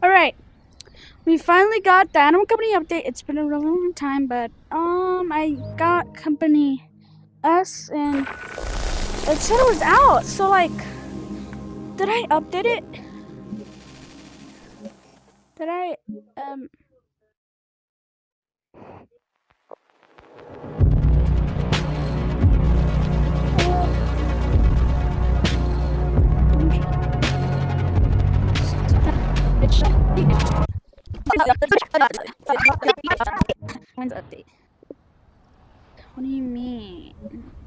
Alright. We finally got the Animal Company update. It's been a really long time, but I got Company S and it said it was out. So like, did I update it? Did I When's update? What do you mean?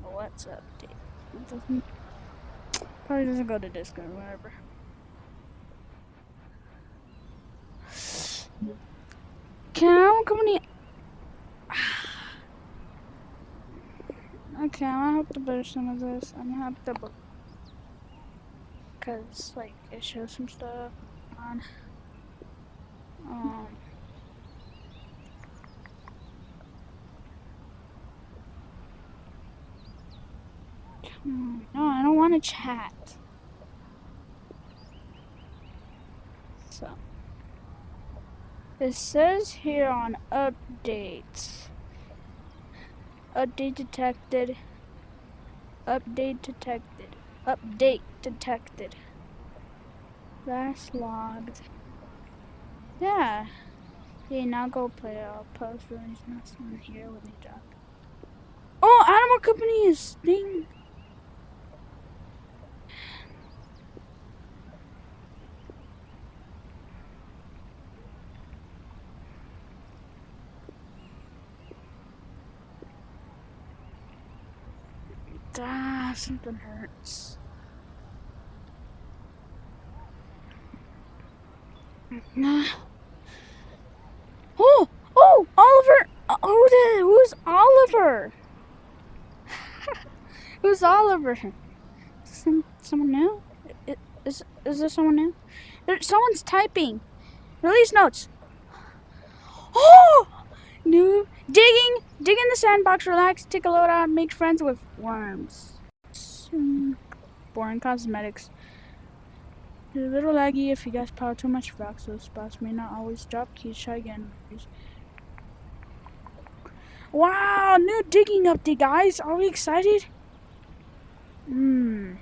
What's update? It doesn't, probably doesn't go to Discord or whatever. Can Animal Company? Okay, I'm gonna have to better some of this. I'm gonna have to, cause like it shows some stuff on. No, I don't want to chat. So it says here on updates. Update detected. Update detected. Update detected. Last logged. Yeah. Okay, now go play. I'll post release next one here with me job. Oh, Animal Company is thing. Ah, something hurts. Oh, Oliver. Who's Oliver? Who's Oliver? Someone new? Is there someone new? Someone's typing. Release notes. Oh, new digging the sandbox. Relax. Take a load out. Make friends with worms. Boring cosmetics. It's a little laggy if you guys power too much rock, so spots may not always drop keys. Try again. Wow, new digging update, guys. Are we excited? Man,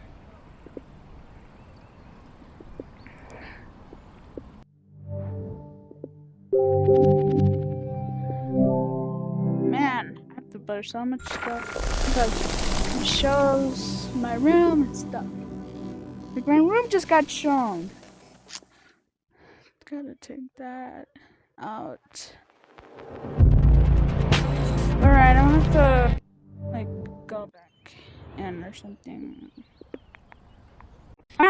I have to butter so much stuff because it shows my room and stuff. Like my room just got shown. Gotta take that out. Alright, I'm gonna have to like go back in or something. So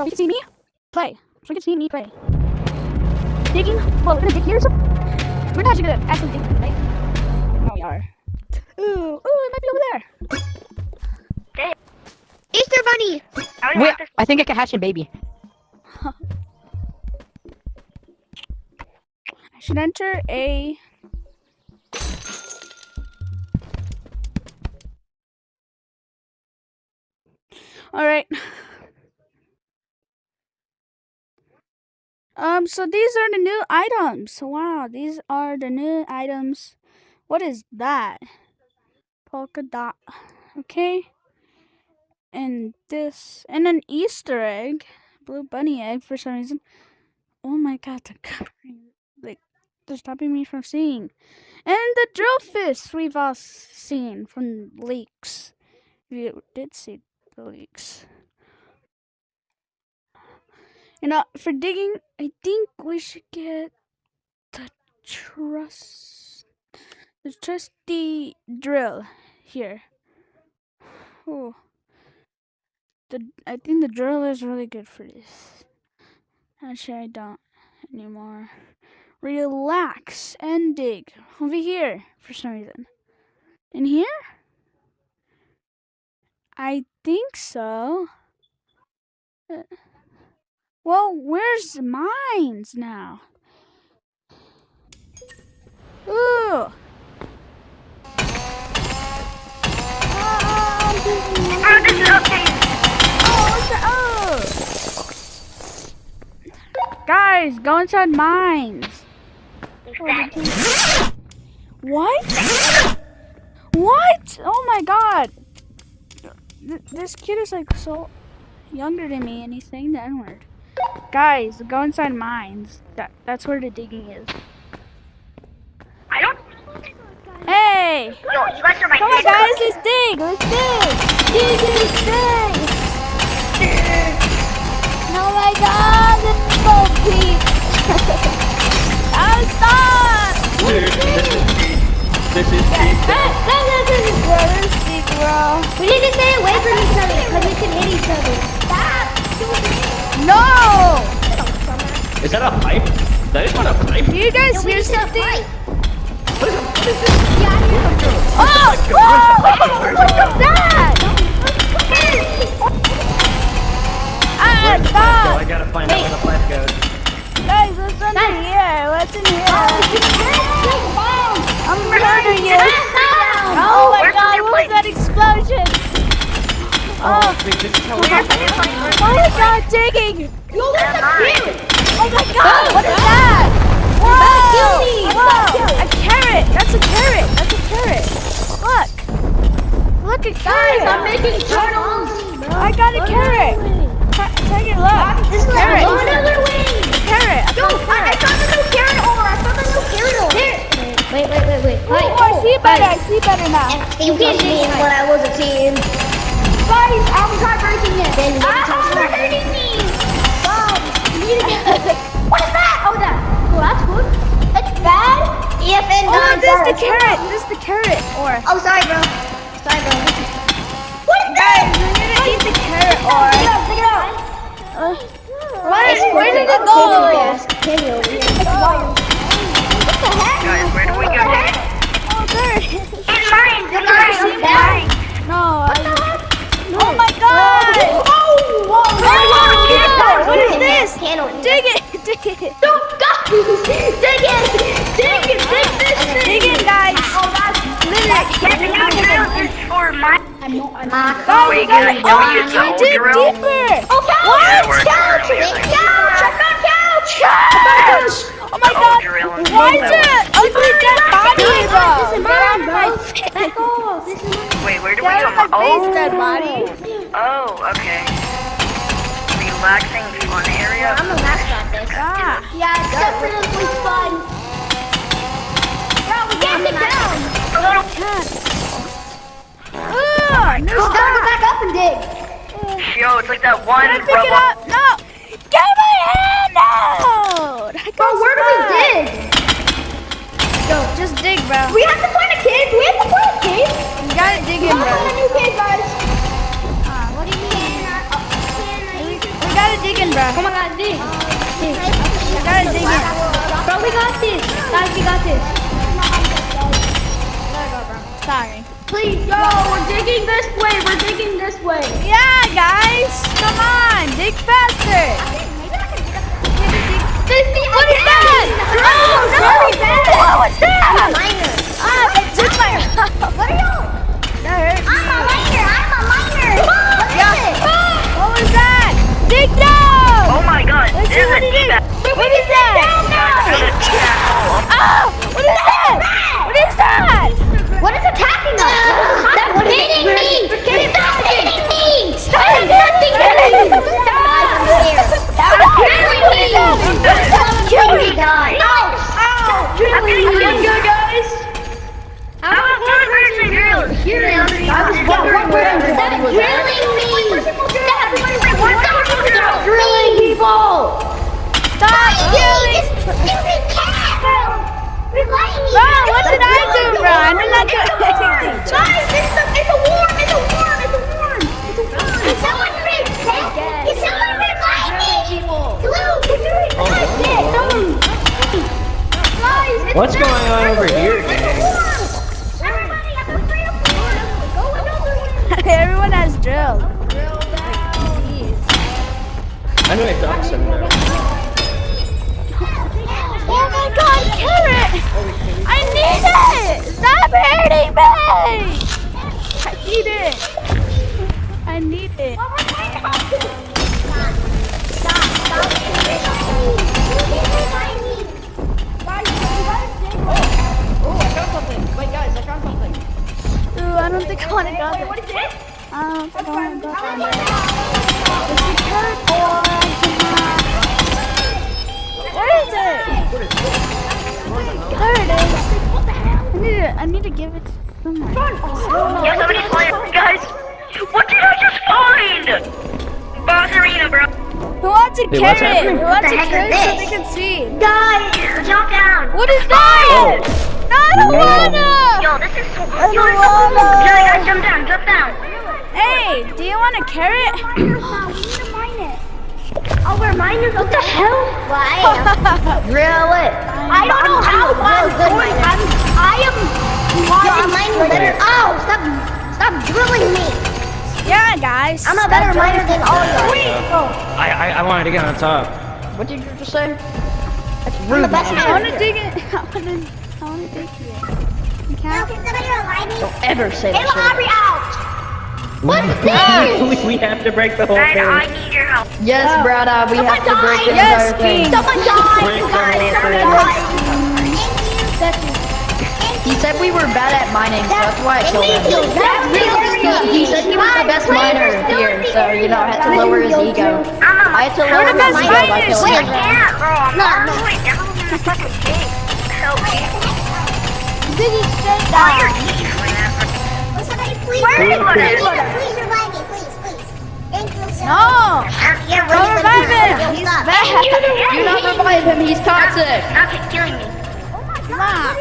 you can see me play. So you can see me play. Digging? Well, we're gonna dig here, so we're not actually gonna actually dig, right? No, we are. Ooh, it might be over there. Hey. Easter Bunny! Wait, I think I can hatch a baby. I should enter a... Alright. So these are the new items. Wow, these are the new items. What is that? Polka dot. Okay. And this. And an Easter egg. Blue bunny egg for some reason. Oh my god, they're covering. Like, they're stopping me from seeing. And the drill fish we've all seen from leaks. You did see the leaks. You know, for digging, I think we should get the trusty drill here. Oh, I think the drill is really good for this. Actually, I don't anymore. Relax and dig over here for some reason. In here? I think so. Well, where's mines now? Ooh. bro, this is okay. Oh, guys, go inside mines. What? What? Oh my god. This kid is like so younger than me and he's saying the N-word. Guys, go inside mines. That's where the digging is. I don't. Hey! Yo, you guys are my Come on, kids. guys, let's dig! Let's dig! Dig! Oh my god, this is so deep! Oh, stop! This is deep. This is deep, bro. We need to stay away from each other because we can hit each other. No! Is that a pipe? That is not a pipe. Do you guys hear something? What is it? Oh! Whoa! What was that? Ah, Go, stop! I gotta find out where the pipe goes. Guys, what's under here? What's in here? I'm murdering you! Oh my god, what was that explosion? Oh, Wait, this is how we get oh my god, digging! Oh my god, what is that? Whoa! Whoa! A carrot! That's a carrot! That's a carrot! Look! Look, a carrot! I'm making turtles. I got a carrot! Take a look! This is Carrot! another way. Carrot! Yo, I found the new carrot ore. I found the new carrot ore. Wait. Oh, I see better! I see better now! You can't see what I was a team. Guys, I was not breaking it. You're hurting me. Wow, you need to get What is that? Oh, that's good. That's bad? Yes, and Oh, this is the carrot! This is the carrot! Or Oh, sorry, bro. What is guys, we're gonna eat the carrot or Pick it up. where did it go? What the heck? Guys, where do we go? Oh, there. It's mine. It's mine. No, oh my god! Whoa! What is this? Dig it! Dig it! Don't go! Dig it! Dig it, guys! Getting a drill is for my. Guys, you Wait, gotta, guys, oh, we you use can't the dig drill? deeper! Oh, What? couch! I found couch! Couch! Oh my Oh, god! drill and Why is drill. it ugly dead body, bro? This is Get out mine, of bro. my face! Back off. This is mine. Wait, where do we Get out of come? my face, dead body! Oh, okay. Relaxing fun area. I'm a master at this. Ah! Yeah, it's definitely fun. Bro, we can't sit down. No, Just gotta go back up and dig. Yo, it's like that one Can I pick it robot. up? No! Get my hand out! I Bro, got where do we stuck. dig? Go, just dig, bro. We have to find a cave. You gotta dig in, Gotta bro. find a new cave, guys. What do you mean? We gotta dig in, bro. Come on, guys, dig. We gotta dig in. Bro, we got this. Guys, we got this. Sorry. Please, yo, we're digging this way. Yeah, guys. Come on, dig faster. What is that? Oh, no! What was that? Ah, it took my... What are you? That hurt me. I'm a miner. Yeah. What was that? Dig down! Oh my god, Let's see there's what a it is. cheetah. What is that? Oh, what is that? What is that? What is attacking us? Stop hitting me! Stop hitting me! Stop hitting me! Stop killing me! Stop killing me, guys! No! Ow! I'm good, guys. I was one person drilling. Stop drilling people! Stop killing! Stupid cat! Bro, what did I do, bro? I did not do anything. Guys, it's a worm! Can someone revive me? Blue, guys, it's What's going on over here, gang? Everybody, I'm afraid of go another way. Everyone has drilled. I know it's up somewhere. Oh my god, carrot! I need it! Stop hurting me! I need it. it. Oh, I found something. Wait, guys, I found something. Ooh, I don't think I want to go there. What is this? I don't think I want to go there. Is it carrot or I can have... Where is it? There it is. I need to give it to someone. Yo, somebody's playing. Guys, what did I just find? Boss Arena, bro. Who wants a Dude, what's carrot? happening? Who wants a What the heck is carrot so this? they can see? Guys, jump down. What is that? Oh. No, I don't wanna! Yo, this is so. I Yo, don't this is so cool. wanna. Guys, jump down, jump down. Hey, do you want a carrot? We need to mine it. Oh, we're mining. What the hell? Why? Drill it. I don't know how, but I'm going. I am. Yo, I'm mining better. Oh, stop drilling me. Yeah, guys. I'm a better miner than all of you. I wanted to get on top. What did you just say? That's I'm rude. the best I want miner. to dig it. I want to dig it. You can't. Don't ever say Hey, that. Aubrey, out. What's this? We have to break the whole Guys, I thing. need your help. Yes, brother, we have to break the Yes, entire thing. King. Someone died. Break the whole thing. He said we were bad at mining, so that's why I killed him. That's real. He said he was the best miner here, so you know, I had to lower his ego. I had to lower the his best ego by miners. killing I him. can't, bro. I'm No, all no. the way down in the fucking cave. Help me. Diggy straight All your down. teeth, whatever. Please, Where is please, it? please revive me, please, please. Thank you so No. Yeah, Don't revive him. He's bad. Do not revive him, he's toxic. Stop killing me. Come on.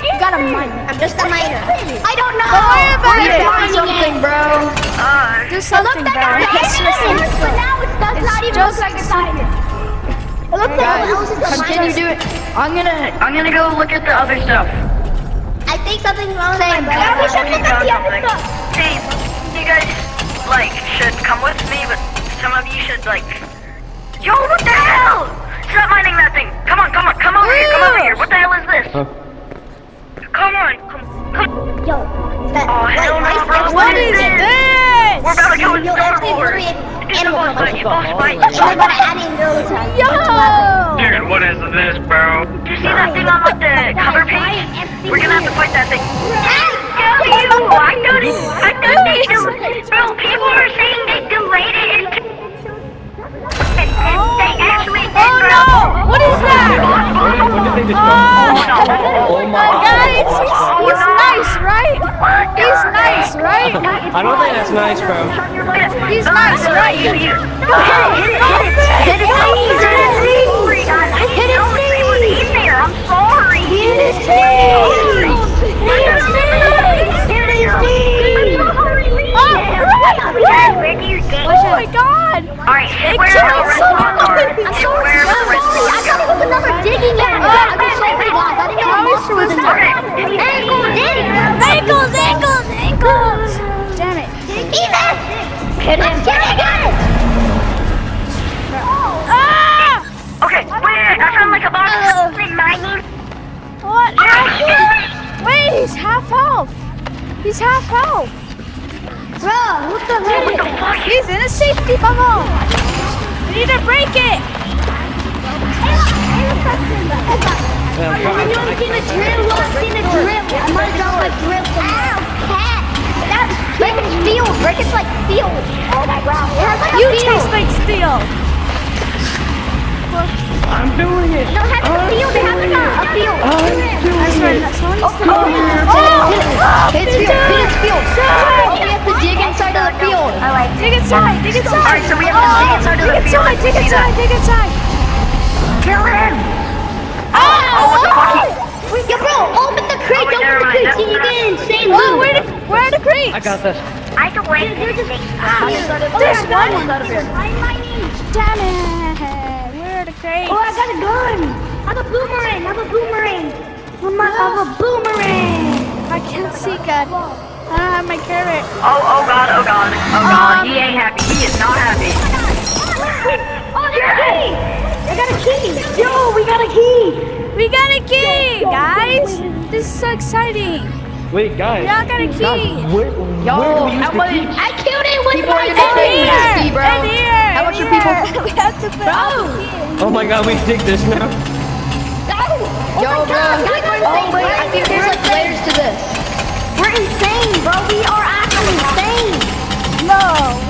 You got a miner. I'm just a miner. I don't know. Don't worry about We it. found something, bro. Do something, bro. It's just But now it does not even look just like a diamond. It looks like Guys, else is a continue miner. doing. I'm gonna go look at the other stuff. I think something's wrong with my Same, brother. yeah, We should we pick up found the other something. stuff. Hey, you guys, like, should come with me, but some of you should, like... Yo, what the hell? Stop mining that thing. Come on, come over here, come over here. What the hell is this? Come on, come. Yo, is that Oh, hell no, bro. What is this? We're about to go in Yo, Star actually, Wars. literally It's a animal boss fight, boss fight. We're about to add in girls. Yo. Dude, what is this, bro? Do you see that thing on, like, the cover page? We're gonna have to fight that thing. I got it. Bro, people are saying they delayed it. And they actually did, Oh bro. no! What is that? What did they just Oh, Oh my guys, he's nice, right? He's nice, right? I don't think that's nice, bro. He's nice, right? Hit his knee. I'm sorry. Hit his Where do you get? Oh my god! Alright, It where killed are somebody. I'm sorry. I thought it was another digging area. I'm sorry, guys. I didn't know most was Ankles! Damn it. Ethan! Hit him. Ah! Okay, wait, I found like a box in mining. What happened? Wait, he's half health. He's half health. Bro, what the hell? What the fuck? He's in a safety bubble. We need to break it. Anyone seen a drill? I'm gonna drop a drill from there. Cat! That's Breaken's field! Breaken's like field! Oh my god! It has like a You field! taste like steel. I'm doing it. No, it has like a field! It has like a field! I swear, someone needs to Hit his field. Oh, we have to dig inside of the field. Dig inside. Alright, so we have to dig inside of the field. Dig inside. Kill him! Yo, bro, open the crate! Oh, wait, never Open the mind. crate! See, you get insane Oh, loot! where are the crates? I got this. I can wait for this thing. There's one. Damn it. Where are the crates? Oh, I got a gun! I have a boomerang! I have a boomerang! I have a boomerang! I can't see, God. I don't have my carrot. Oh god. He ain't happy. He is not happy. Oh, there's a key! I got a key! Yo, we got a key! We got a key, guys. This is so exciting. Wait, guys. We all got a key. Where Yo, do we use how the much? key? I killed it People are gonna take me, bro. How much are people? We have to put Oh my god, we dig this now. Yo, bro. Oh wait, I think there's like layers to this. We're insane, bro. We are actually insane. No,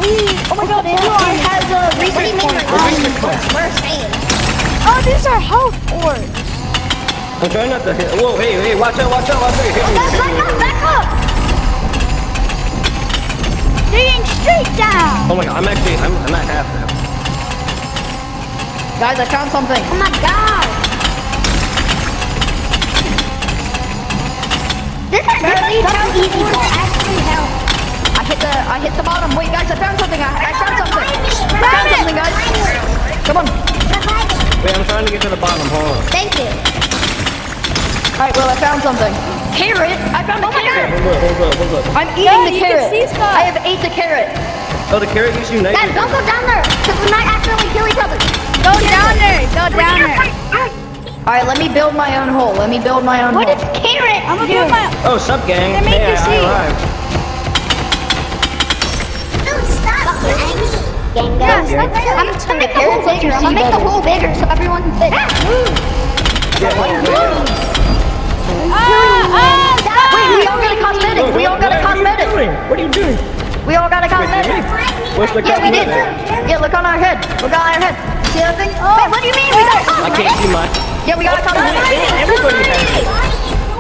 we. Oh my god, everyone has a research point. We're insane. Oh, these are health orbs. I'm trying not to hit. Whoa, hey, watch out. Hit me. Back up. Digging straight down. Oh my god, I'm at half now. Guys, I found something. Oh my god. This is so easy, but actually help. I hit the bottom. Wait, guys, I found something. I found something. I Found found it. something, guys. Come on. Wait, I'm trying to get to the bottom. Hold on. Thank you. Alright, well, I found something. Carrot! I found a carrot! Hold up. I'm eating the you can carrot. see stuff. I have ate the carrot. Oh, the carrot gives you Guys, nitrogen. don't go down there, because we might accidentally kill each other. Go down there. Go down there. Alright, let me build my own hole. Let me build my own What hole. is carrot? I'm gonna do my. Oh, sup, gang? They make Hey, you I see. arrived. Dude, stop. Yeah, stop killing each I'm other. gonna make the hole bigger. I'm gonna make the hole bigger so everyone can fit. Wait, we all got a cosmetic. We all got a cosmetic. What are you doing? We all got a cosmetic. What's the Yeah, we did. cosmetic? Yeah, look on our head. Look on our head. See that thing? Wait, what do you mean? We got a I can't see mine. Yeah, we got a cosmetic. Everybody has it.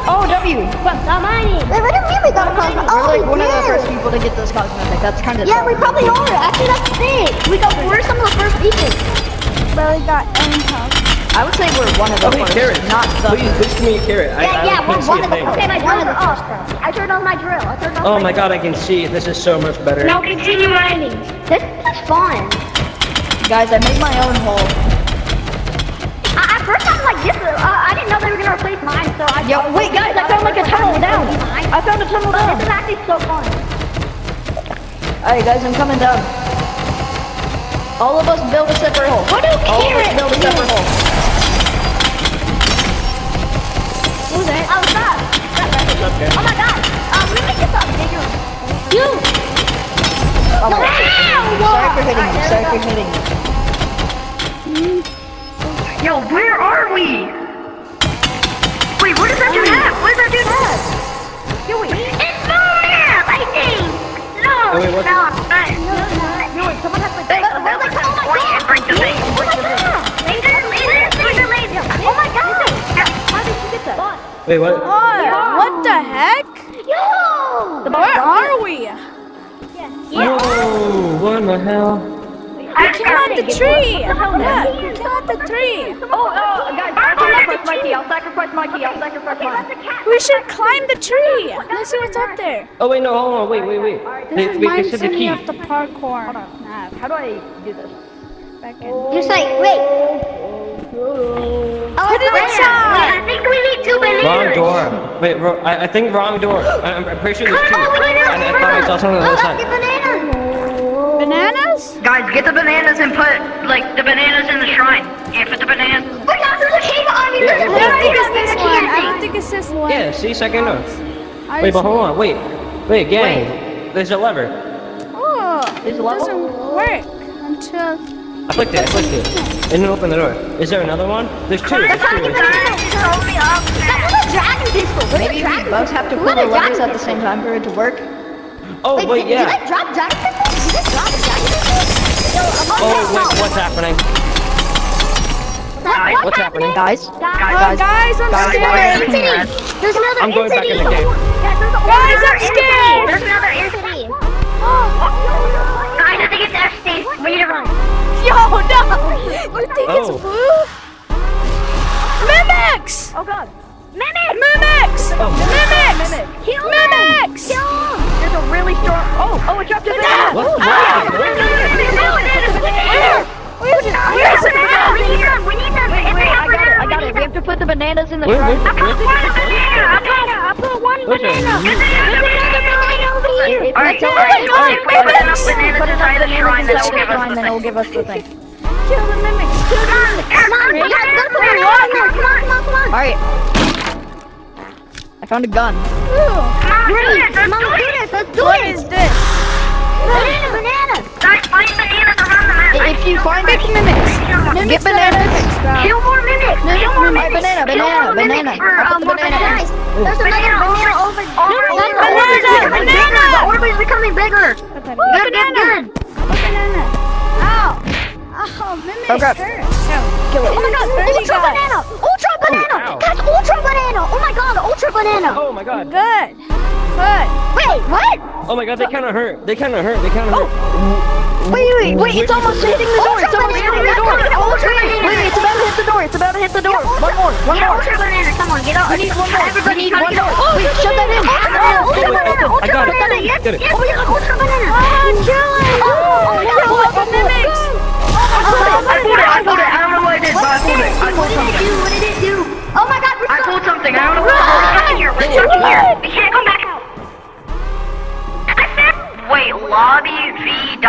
Oh, W. Wait, what do you mean we got a cosmetic? We're like one of the did. first people to get this cosmetic. That's kind of Yeah, we probably are. Actually, that's sick. We're some of the first people. Barely got any health. I would say we're one of the Okay, first, carrot. not the Please give me a carrot. Yeah, I we're can't see one a of the thing. first. Okay, my drill off. I turned on my drill. Oh my god, I can see. This is so much better. Now continue mining. This is fun. Guys, I made my own hole. At first I was like, I didn't know they were gonna replace mine, so I. Yo, wait, guys, I found like a tunnel down. I found a tunnel This down. is actually so fun. Alright, guys, I'm coming down. All of us build a separate hole. What do All of us carrots build a do? separate hole. Who's that? Oh, what's up? Oh my god. Let me get some bigger. You. Oh my God. Sorry for hitting you. Sorry for hitting you. Yo, where are we? Wait, what does that dude have? What does that dude have? It's fire, I think. No, Oh, wait, it's what? not. Someone has like. Hey, Oh my god. break the thing. Oh my god. Laser. Oh my god. How did you get that? Wait, what? Oh, what the heck? Yo. Where are we? Whoa, what the hell? We came out the tree. Look, we came out the tree. Guys, I'll sacrifice my key. I'll sacrifice mine. We should climb the tree. Let's see what's up there. Oh, wait, no, hold on. Wait. This is They mine said the key. sending up the parkour map. How do I do this? Back in. Just like, wait. Put it inside. I think we need 2 bananas. Wrong door. Wait, I think wrong door. I'm pretty sure there's 2. I thought I saw something on the other side. Bananas? Guys, get the bananas and put, like, the bananas in the shrine. And put the bananas. Wait, no, there's a cave on me. Yeah, There's a I don't think cave it's on me. this one. I don't think it's this one. Yeah, see, second door. I Wait, but just- hold on. Wait, gang. There's a lever. Oh, it There's a level? doesn't work until. I clicked it. It didn't open the door. Is there another one? There's 2. There's 2. That's a dragon pistol. Where's Maybe the we dragon both have to pistol? pull Where's the levers at the same time for it to work. Oh, wait, Did yeah. I drop dragon pistol? Did I drop a dragon pistol? Oh, wait, what's happening? What's happening? Guys? Oh, guys, I'm scared. There's another I'm going back in the cave. Guys, I'm scared. There's another entity. Oh, Guys, I think it's Epstein. We need to run. yo, no. You think Oh. it's blue? Mimics! Oh god. Mimics! Oh. Mimics! Kill them. Mimics! Kill them. There's a really strong... Oh, it dropped a banana! What? Where's it? Where's it? We need them. We need them. If they have I got bananas, it. We have to put the bananas in the Where? shrine. I put one banana. I put one Those are banana. huge. Alright, Oh alright. my God, If we put enough mimics. bananas Put inside the shrine, then it'll give us then the it'll thing. give us the thing. Kill the mimics. Kill the mimics. Come on, we gotta go to the come on. Alright. I found a gun. Ooh. Come on, let's do this. Let's do What it. is this? Banana. Guys, find bananas around the map. If you find Big mimics. get bananas. Kill more mimics. Kill more mimics. Banana. For, More bananas. There's another banana over Banana. The orb is becoming bigger. Good. Banana. Ow. Oh, mimics. Oh, God. hurt. Kill it. Oh my god, ultra banana! Ultra banana! ow. That's ultra banana! Oh my god, ultra banana! Oh my god. Good. Wait, what? Oh my god, they kind of hurt. They kind of hurt. Wait, it's almost hitting the door. It's almost hitting the door. Wait, it's about to hit the door. It's about to hit the door. One more. Ultra banana. Come on, get out. We need one more. Everybody, We need one more. Wait, shut that in. Ultra banana. I got it. Yes, Get it. yes, we got ultra banana. Kill all the mimics. I pulled it. I don't know what I did, but I pulled it. What did it do? Oh my god, we're I pulled something. I don't know what it was. We're stuck in here. We can't come back out. I said, wait, lobby V.001?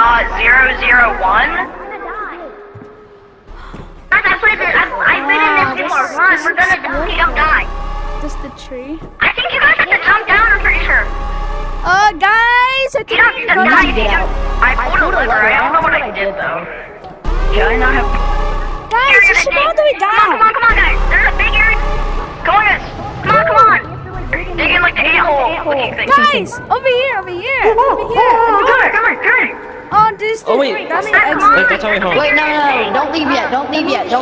Guys, I played in this before. Run, we're gonna die. We don't die. Just the tree. I think you guys have to jump down, I'm pretty sure. Guys, I You think don't need to die. I pulled a lever. I don't know what I did, though. Should I not have... Guys, you should all the way down. Come on, guys. There's a big area. Go on, guys. Come on. Dig in like the ant-hole looking thing. Guys, over here. Come here. Oh, this. Oh wait, That's the that's exit. how we home. Wait, no. Don't leave yet. Don't leave yet. I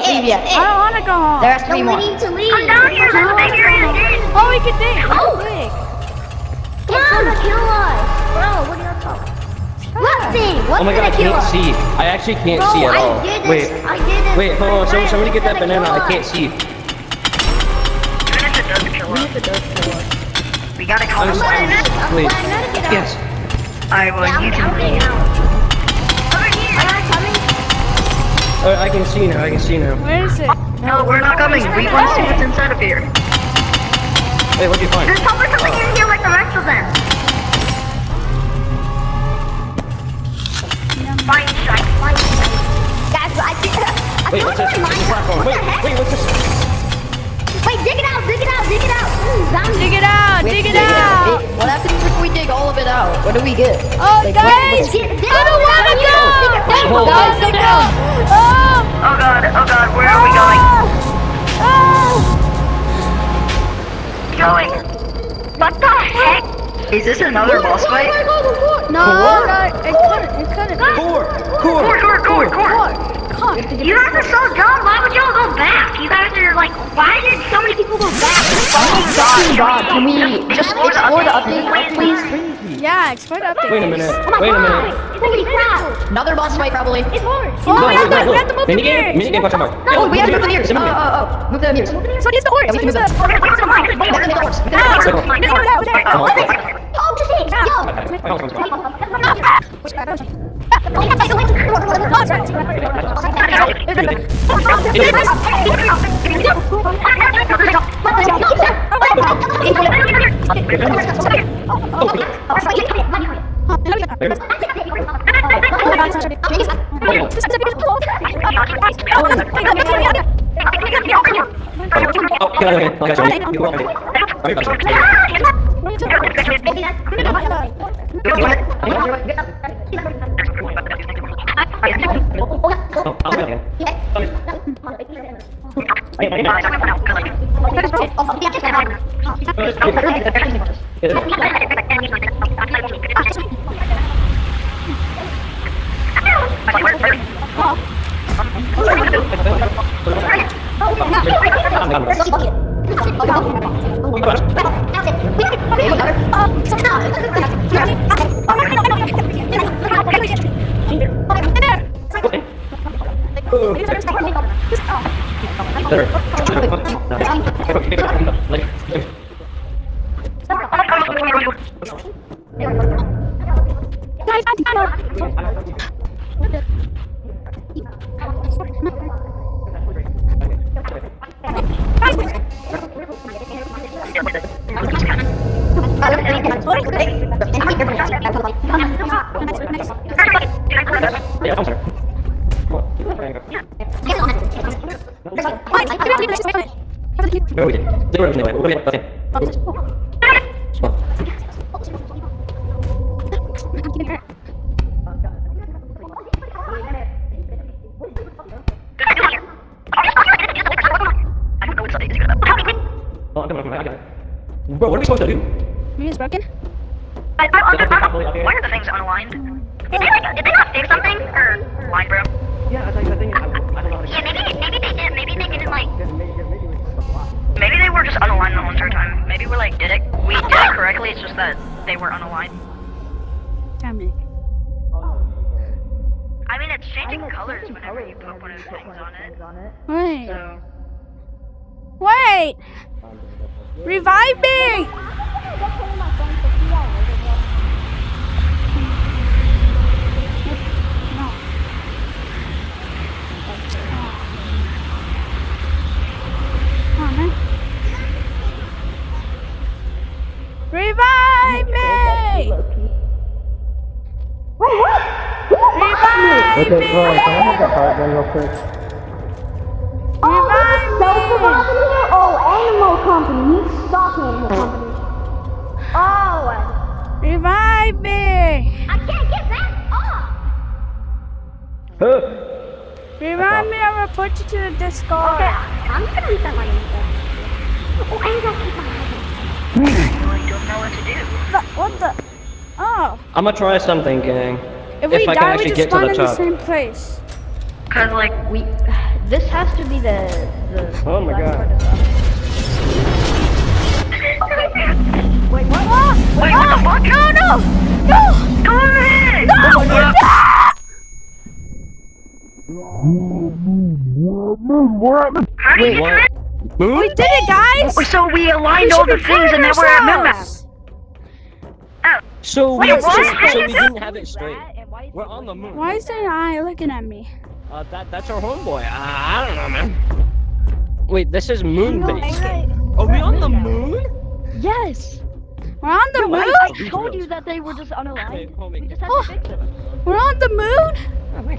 don't want to go home. There has to be No, more. we need to leave. I'm down here. There's a big area to dig. Oh, we can dig. Dig. It's gonna kill us. Bro, what are you talking? What thing? What's Oh my god, I gonna kill can't us? see. I actually can't Bro, see at all. I did this. Wait, I did this. wait, hold on. Wait, Somebody get that it's gonna banana. kill I can't us. see. Even if it does kill us. We gotta call I'm him. sorry. Wait. I'm gonna get out. Yes. I will. Yeah, You I'm can getting out. Over here. Am I coming? I can see now. I can see now. Where is it? No, we're not coming. We want to see what's inside of here. Hey, what'd you find? There's probably something in here like the rest of them. Fine shite. Guys, I think Wait, what's this? What's this platform? Wait, what's this? Wait, dig it out. Zombie. Dig it out. We have Dig to it out. What happens if we dig all of it out? What do we get? Oh, Like, guys, Dig I don't want to go. Hold Guys, on. dig it out. Oh. Oh god, where are we going? Going. What the heck? Is this another boss fight? No, it couldn't be. Core. Come. You guys are so dumb. Why would y'all go back? You guys are like, why did so many people go back? Oh God, can we just explore the update, please? Yeah, explore the update. Wait a minute. Holy crap. Another boss fight, probably. It's hard. Oh, we have to move from here. Minigame question mark. Oh, we have to move the ears. Move the ears. So here's the horse. Yeah, we can Here's move the. Oh, just think. come on, I got it. Bro, what are we supposed to do? Maybe it's broken? Why are the things unaligned? Did they not fix something? Or line, bro? Yeah, I think I don't know. Yeah, maybe they did. Maybe they didn't like. Maybe they were just unaligned the whole entire time. Maybe we did it correctly. It's just that they were unaligned. Damn it. I mean, it's changing colors whenever you put one of the things on it. Wait. So. Wait! Revive me! No. Oh, man. Revive me! Revive Okay, me! bro, can I have that heart gun real quick? Revive me! Oh, animal company. He's stock animal company. Oh. Revive me! I can't get that off. Revive me, I'll report you to the Discord. Okay, I'm just gonna reset my info. Oh, I gotta keep my eye I really don't know what to do. What the? Oh. I'm gonna try something, gang. If we I can die, we actually just get to spawn the in the top. same place. Cause like This has to be the Oh my god. Wait, what? Wait, what the fuck? No, no! No! Come in! No! How do you What? get Moon? We did it, guys! So we aligned We all should the be things and proud now of we're at Moon Map. ourselves. So Wait, we what? didn't have it straight. We're on the moon. Why is there an eye looking at me? That's our homeboy. I don't know, man. Wait, this is moon base. Are we on the moon? Yes! We're on the moon? I told you that they were just unaligned. Okay, homie. We just had Oh. to fix them. We're on the moon?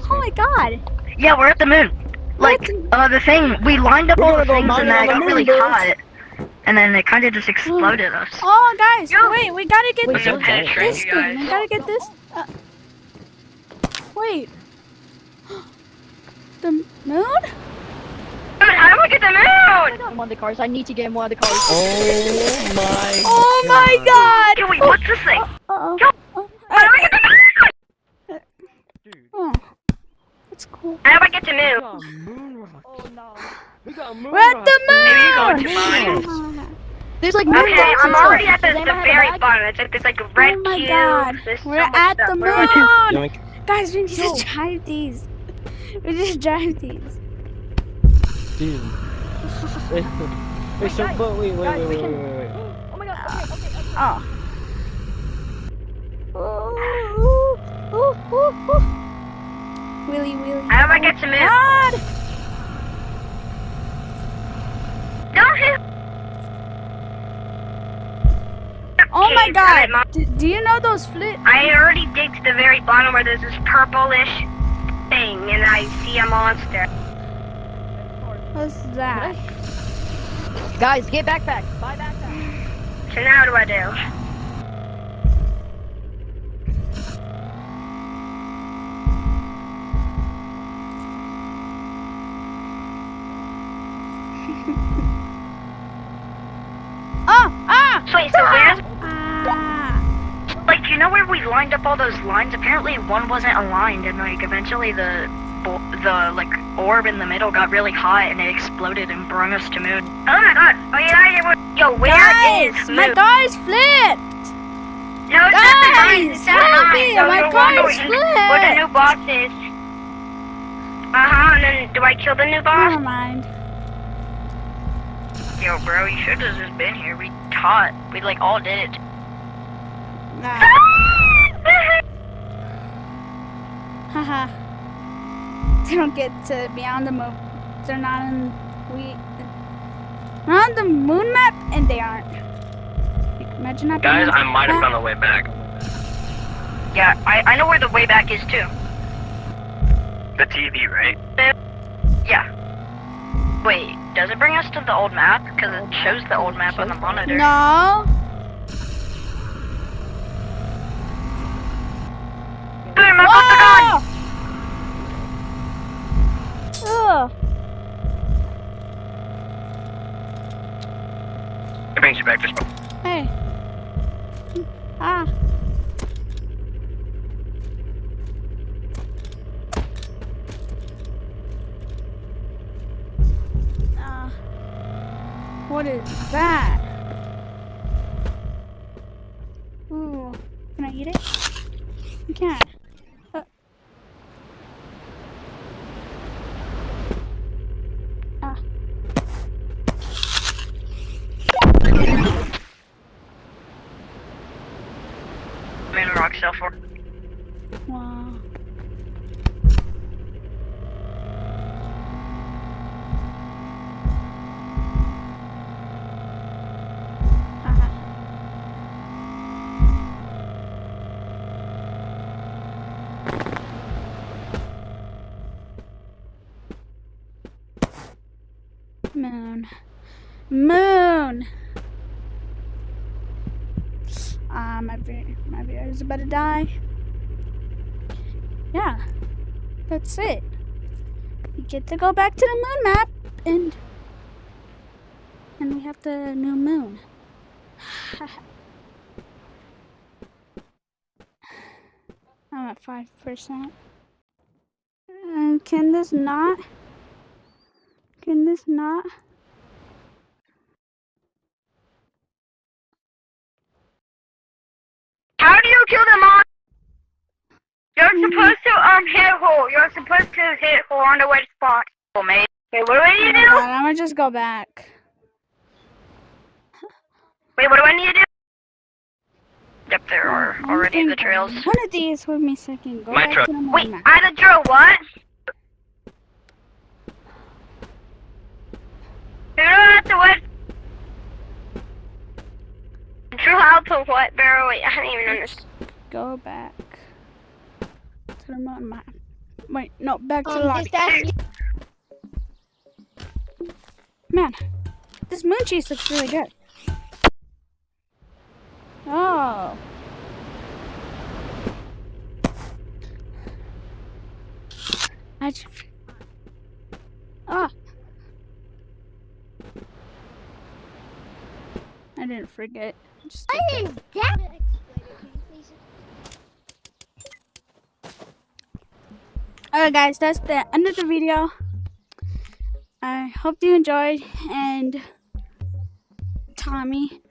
Oh my god. Yeah, we're at the moon. Like, the thing, we lined up all the things and then it got really hot. And then it kind of just exploded us. Oh, guys, wait, we gotta get Wait, so this thing. We gotta get this. Wait. The moon? How do I get the moon? I'm on the cars. I need to get in one of the cars. Oh my. Oh my god! Yo, wait, what's this thing? Uh-oh. Yo, how do I get the moon? Oh, that's cool. How do I get to We moon? got moon rock. Oh no. We got moon We're at the Maybe you go moon! to mine. There's like Okay, I'm already at the Does anyone have a very bag? bottom. It's like a red Oh my cube. god. There's so We're much at stuff. the Where do I moon! Yoink. Guys, we need to drive these. We just drive these. Dude. Wait, so, guys, but wait. guys, we can- Oh my god, okay. Oh. Ooh. Wheelie, wheelie. How do I get to moon? God! Don't hit. Oh my Okay, god! Mom. Do you know those flip? I already dig to the very bottom where there's this purplish thing, and I see a monster. What's that? Guys, get backpacks. Buy backpacks. So now what do I do? Ah! So wait, so where's Ah! like, you know where we lined up all those lines? Apparently one wasn't aligned, and like eventually the like orb in the middle got really hot and it exploded and brought us to moon. Oh my god! Oh yeah, yo, where is Guys, moon? my car's flipped! No, it's not the Guys, mine. It's not help mine. me, So my we'll car walk is over where the new flipped. boss is. And then do I kill the new boss? Never mind. Yo, bro, you should have just been here. We taught. We like all did it. Nah. Haha. They don't get to be on the moon. They're not in. We're on the moon map, and they aren't. Imagine not being Guys, on I might have the found the way back. Yeah, I know where the way back is too. The TV, right? Yeah. Wait, does it bring us to the old map? Because it shows the old map on the monitor. No. Boom, I got the gun! Ugh. brings you back to spawn. Hey. Ah. What is that? Ooh. Can I eat it? You can't. Main rock cell for. Wow. Moon. Moon! My VR is about to die. Yeah. That's it. We get to go back to the moon map and we have the new moon. I'm at 5%. Can this not? Can this not? How do you kill them all? You're supposed to hit hole. You're supposed to hit hole on the right spot. Oh, mate. Okay, what do I need to do? I'm gonna just go back. Wait, what do I need to do? Yep, there are already the trails. One of these with me so I can go My back truck. to the moon Wait, map. I had to drill what? You don't have to what? Drill out to what, Barrow? Wait, I don't even understand. Go back to the moon map. Wait, no, back to the lobby. Man, this moon cheese looks really good. Oh. I didn't forget. Just Alright guys, that's the end of the video. I hope you enjoyed, and Tommy,